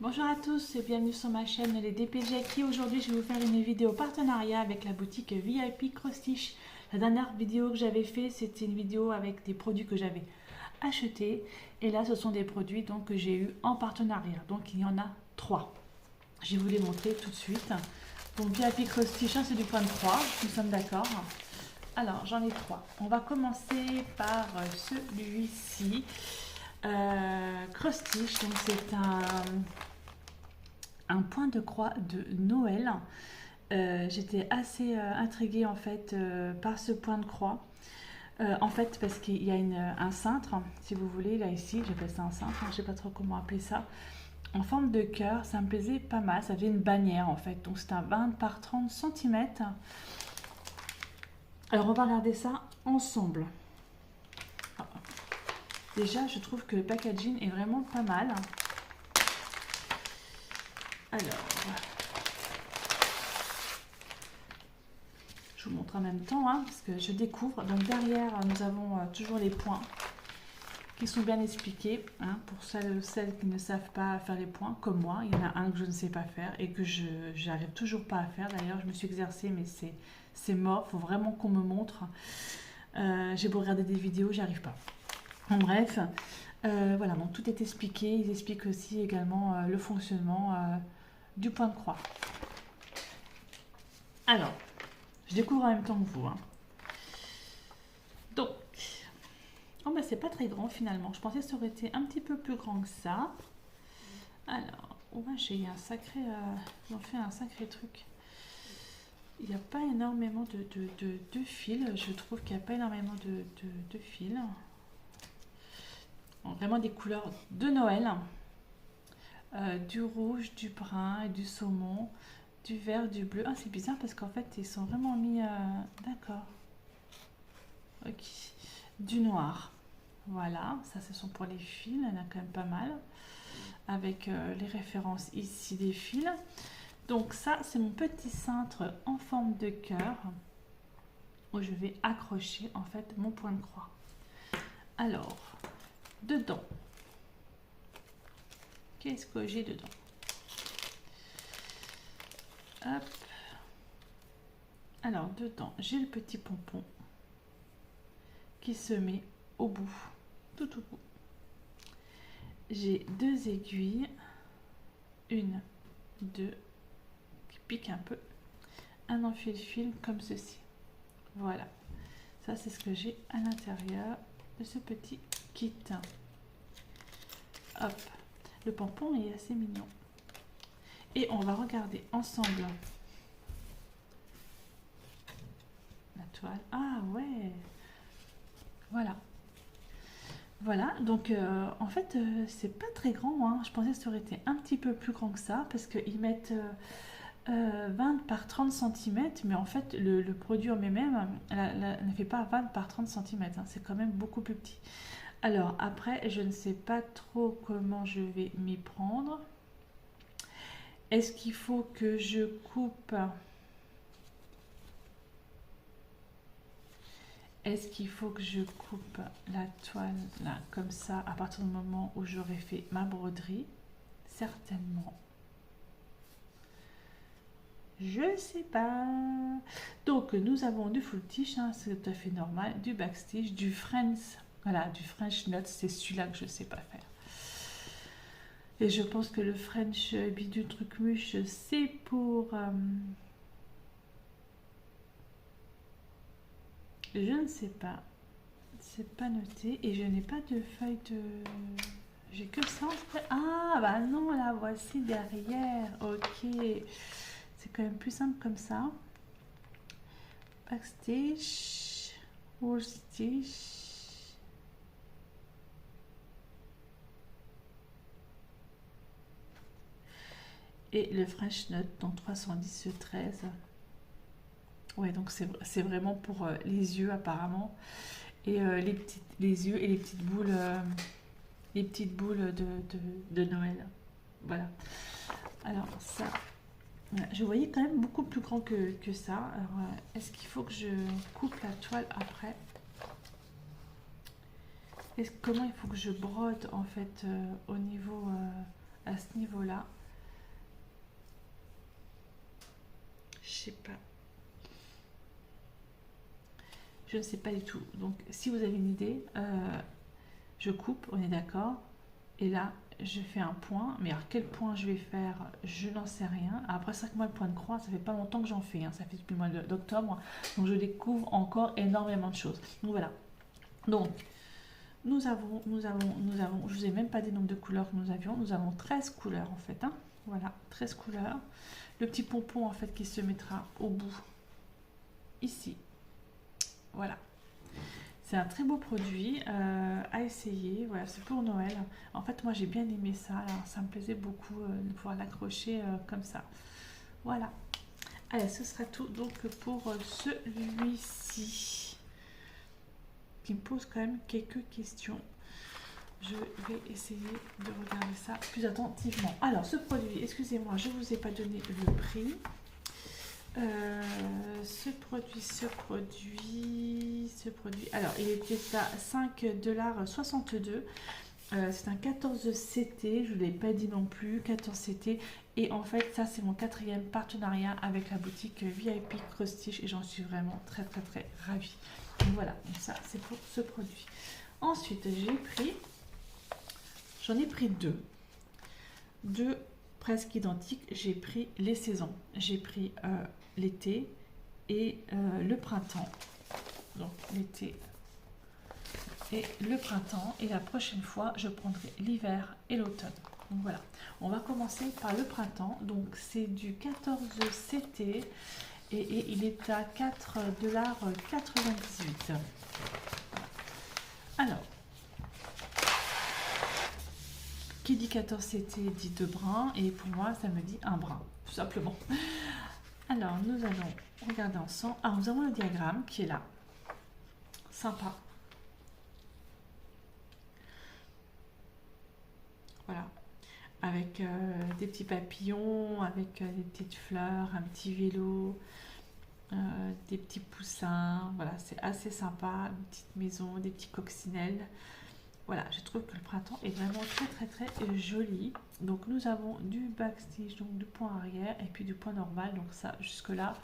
Bonjour à tous et bienvenue sur ma chaîne Les DPG qui. Aujourd'hui je vais vous faire une vidéo partenariat avec la boutique VIP Cross Stitch. La dernière vidéo que j'avais fait, c'était une vidéo avec des produits que j'avais achetés, et là ce sont des produits donc que j'ai eu en partenariat, donc il y en a 3. Je vais vous les montrer tout de suite. Donc VIP Cross Stitch, c'est du point de croix, nous sommes d'accord. Alors j'en ai 3. On va commencer par celui-ci. Cross Stitch, donc c'est un point de croix de Noël. J'étais assez intriguée en fait par ce point de croix. En fait, parce qu'il y a un cintre, si vous voulez, là ici, j'appelle ça un cintre, je ne sais pas trop comment appeler ça, en forme de cœur. Ça me plaisait pas mal, ça fait une bannière en fait. Donc c'est un 20 par 30 cm. Alors on va regarder ça ensemble. Déjà, je trouve que le packaging est vraiment pas mal. Alors, je vous montre en même temps, parce que je découvre. Donc derrière, nous avons toujours les points qui sont bien expliqués, pour celles qui ne savent pas faire les points, comme moi. Il y en a un que je ne sais pas faire et que je n'arrive toujours pas à faire. D'ailleurs, je me suis exercée, mais c'est mort. Il faut vraiment qu'on me montre. J'ai beau regarder des vidéos, j'y arrive pas. En bref, voilà, donc tout est expliqué. Ils expliquent aussi également le fonctionnement du point de croix. Alors, je découvre en même temps que vous. Donc, oh ben c'est pas très grand finalement. Je pensais que ça aurait été un petit peu plus grand que ça. Alors, ouais, j'ai un sacré, ils ont fait un sacré truc. Il n'y a pas énormément de fils. Je trouve qu'il n'y a pas énormément de fils. Bon, vraiment des couleurs de Noël. Du rouge, du brun et du saumon, du vert, du bleu. Ah, c'est bizarre parce qu'en fait, ils sont vraiment mis... D'accord. Ok. Du noir. Voilà, ça ce sont pour les fils, il y en a quand même pas mal. Avec les références ici des fils. Donc ça, c'est mon petit cintre en forme de cœur où je vais accrocher en fait mon point de croix. Alors, dedans, qu'est-ce que j'ai dedans? Hop. Alors, dedans, j'ai le petit pompon qui se met au bout, tout au bout. J'ai 2 aiguilles, une, deux, qui piquent un peu, un enfile-fil comme ceci. Voilà, ça c'est ce que j'ai à l'intérieur de ce petit kit. Hop, le pompon est assez mignon. Et on va regarder ensemble la toile. Ah ouais, voilà. Voilà, donc en fait c'est pas très grand, je pensais que ça aurait été un petit peu plus grand que ça, parce qu'ils mettent 20 par 30 cm, mais en fait le produit en lui-même ne fait pas 20 par 30 cm, c'est quand même beaucoup plus petit. Alors après, je ne sais pas trop comment je vais m'y prendre. Est-ce qu'il faut que je coupe? Est-ce qu'il faut que je coupe la toile là, comme ça, à partir du moment où j'aurai fait ma broderie? Certainement. Je sais pas. Donc nous avons du full stitch, c'est tout à fait normal, du back stitch, du French, voilà, du French knot, c'est celui-là que je sais pas faire. Et je pense que le French bidule truc muche, c'est pour... je ne sais pas. C'est pas noté. Et je n'ai pas de feuille de... J'ai que ça en fait. Ah bah non, la voici derrière. Ok. C'est quand même plus simple comme ça. Backstitch. Wool stitch. Et le French knot, donc 310-13. Ouais, donc c'est vraiment pour les yeux apparemment. Et les yeux et les petites boules de Noël. Voilà. Alors ça, voilà, je voyais quand même beaucoup plus grand que ça. Alors, est-ce qu'il faut que je coupe la toile après? Comment il faut que je brode en fait au niveau à ce niveau-là. Je sais pas. Je ne sais pas du tout. Donc, si vous avez une idée, je coupe, on est d'accord. Et là, je fais un point. Mais alors, quel point je vais faire, je n'en sais rien. Après 5 mois, le point de croix, ça fait pas longtemps que j'en fais. Hein. Ça fait depuis le mois d'octobre. Donc, je découvre encore énormément de choses. Donc, voilà. Donc, nous avons, je vous ai même pas dit le nombre de couleurs que nous avions. Nous avons 13 couleurs, en fait. Hein. Voilà, 13 couleurs. Le petit pompon, en fait, qui se mettra au bout, ici. Voilà. C'est un très beau produit à essayer. Voilà, c'est pour Noël. En fait, moi, j'ai bien aimé ça. Alors, ça me plaisait beaucoup de pouvoir l'accrocher comme ça. Voilà. Allez, ce sera tout donc pour celui-ci qui me pose quand même quelques questions. Je vais essayer de regarder ça plus attentivement. Alors, ce produit, excusez-moi, je ne vous ai pas donné le prix. Ce produit, alors il était à 5,62 $. C'est un 14 CT, je ne l'ai pas dit non plus, 14 CT. Et en fait, ça c'est mon 4e partenariat avec la boutique VIP Cross-Stitch et j'en suis vraiment très très très ravie. Donc voilà, donc ça c'est pour ce produit. Ensuite, j'en ai pris deux presque identiques. J'ai pris les saisons. J'ai pris l'été et le printemps. Donc l'été et le printemps. Et la prochaine fois, je prendrai l'hiver et l'automne. Donc voilà. On va commencer par le printemps. Donc c'est du 14 CT et il est à 4,98 $. Alors, qui dit 14 CT dit 2 brins et pour moi ça me dit un brin, tout simplement. Alors nous allons regarder ensemble. Ah, nous avons le diagramme qui est là. Sympa. Voilà. Avec des petits papillons, avec des petites fleurs, un petit vélo, des petits poussins. Voilà, c'est assez sympa. Une petite maison, des petits coccinelles. Voilà, je trouve que le printemps est vraiment très très très joli. Donc nous avons du backstitch, donc du point arrière et puis du point normal. Donc ça, jusque là,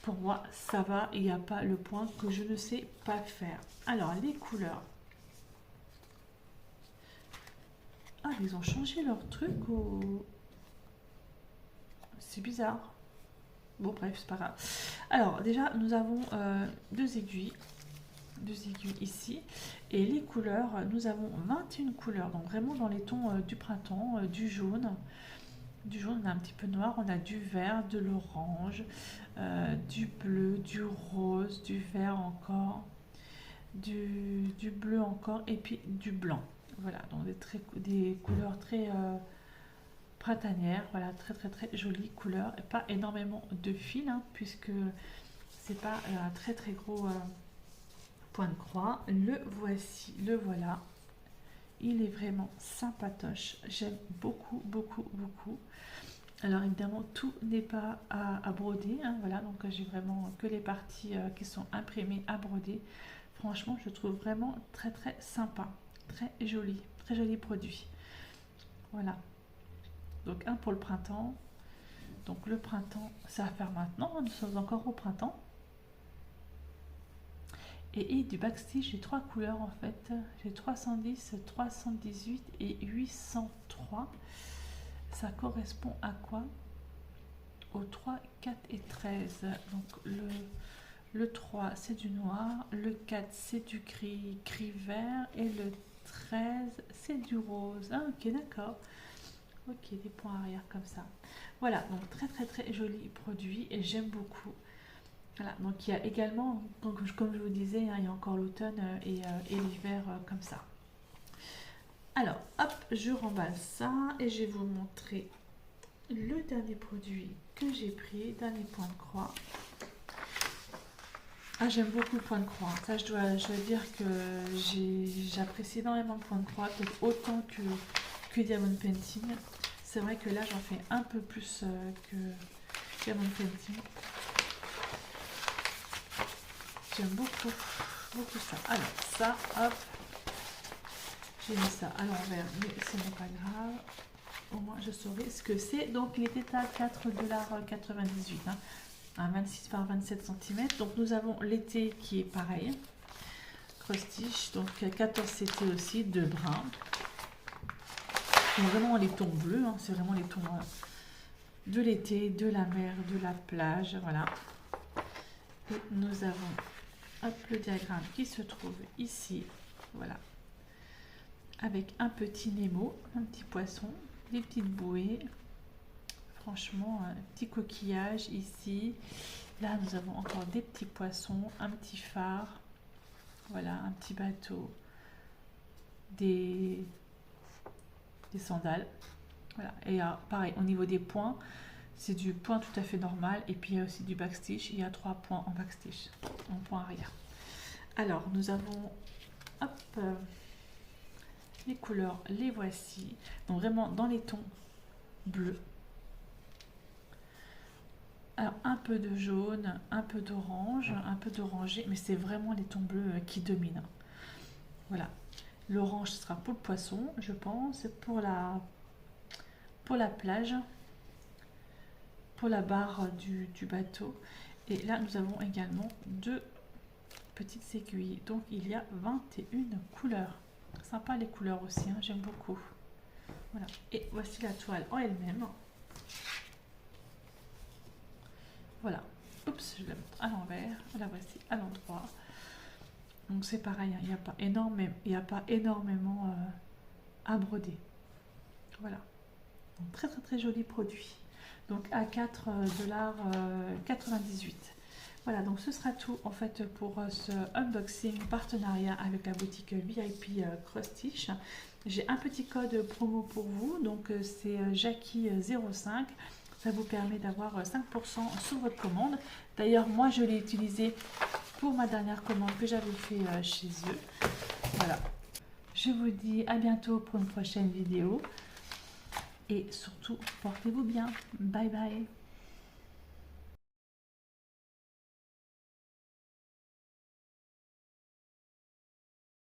pour moi, ça va. Il n'y a pas le point que je ne sais pas faire. Alors, les couleurs. Ah, ils ont changé leur truc ou... C'est bizarre. Bon, bref, c'est pas grave. Alors, déjà, nous avons deux aiguilles ici. Et les couleurs, nous avons 21 couleurs, donc vraiment dans les tons du printemps, du jaune, on a un petit peu noir, on a du vert, de l'orange, du bleu, du rose, du vert encore, du bleu encore, et puis du blanc. Voilà, donc des couleurs très printanières, voilà, très très très jolies couleurs, et pas énormément de fils, hein, puisque c'est pas un très très gros... point de croix. Le voici, le voilà. Il est vraiment sympatoche. J'aime beaucoup, beaucoup, beaucoup. Alors évidemment, tout n'est pas à broder. Hein, voilà, donc j'ai vraiment que les parties qui sont imprimées à broder. Franchement, je trouve vraiment très, très sympa. Très joli produit. Voilà. Donc un pour le printemps. Donc le printemps, ça va faire maintenant. Nous sommes encore au printemps. Et du backstitch, j'ai 3 couleurs en fait. J'ai 310, 318 et 803. Ça correspond à quoi? Au 3, 4 et 13. Donc le 3 c'est du noir, le 4 c'est du gris vert et le 13 c'est du rose. Ah ok, d'accord. Ok, des points arrière comme ça. Voilà, donc très très très joli produit et j'aime beaucoup. Voilà, donc il y a également, donc, comme je vous disais, hein, il y a encore l'automne et l'hiver comme ça. Alors, hop, je remballe ça et je vais vous montrer le dernier produit que j'ai pris, dernier point de croix. Ah, j'aime beaucoup le point de croix. Ça, je dois dire que j'apprécie énormément le point de croix, peut-être autant que Diamond Painting. C'est vrai que là, j'en fais un peu plus que Diamond Painting. J'aime beaucoup, beaucoup ça. Alors, ça, hop, j'ai mis ça à l'envers, mais ce n'est pas grave. au moins je saurai ce que c'est. Donc il était à 4,98 $, hein, à 26 par 27 cm. Donc nous avons l'été qui est pareil, cross stitch, donc 14 CT aussi, de brun. C'est vraiment les tons bleus, hein, c'est vraiment les tons de l'été, de la mer, de la plage, voilà. Et nous avons hop, le diagramme qui se trouve ici, voilà, avec un petit Nemo, un petit poisson, des petites bouées, franchement, un petit coquillage ici. Là, nous avons encore des petits poissons, un petit phare, voilà, un petit bateau, des sandales, voilà. Et pareil, au niveau des points, c'est du point tout à fait normal. Et puis il y a aussi du backstitch. Il y a 3 points en backstitch, en point arrière. Alors, nous avons hop, les couleurs, les voici. Donc vraiment dans les tons bleus. Alors un peu de jaune, un peu d'orange, un peu d'orangé, mais c'est vraiment les tons bleus qui dominent. Voilà. L'orange sera pour le poisson, je pense, pour la plage, pour la barre du bateau. Et là, nous avons également 2 petites aiguilles. Donc, il y a 21 couleurs. Sympa les couleurs aussi, hein, j'aime beaucoup. Voilà. Et voici la toile en elle-même. Voilà. Oups, je la montre à l'envers. La voici à l'endroit. Donc, c'est pareil, hein, il n'y a pas énormément à broder. Voilà. Donc, très très très joli produit. Donc à 4,98 $. Voilà, donc ce sera tout en fait pour ce unboxing partenariat avec la boutique VIP Cross Stitch. J'ai un petit code promo pour vous, donc c'est Jackie05. Ça vous permet d'avoir 5% sur votre commande. D'ailleurs, moi je l'ai utilisé pour ma dernière commande que j'avais fait chez eux. Voilà. Je vous dis à bientôt pour une prochaine vidéo. Et surtout, portez-vous bien. Bye bye.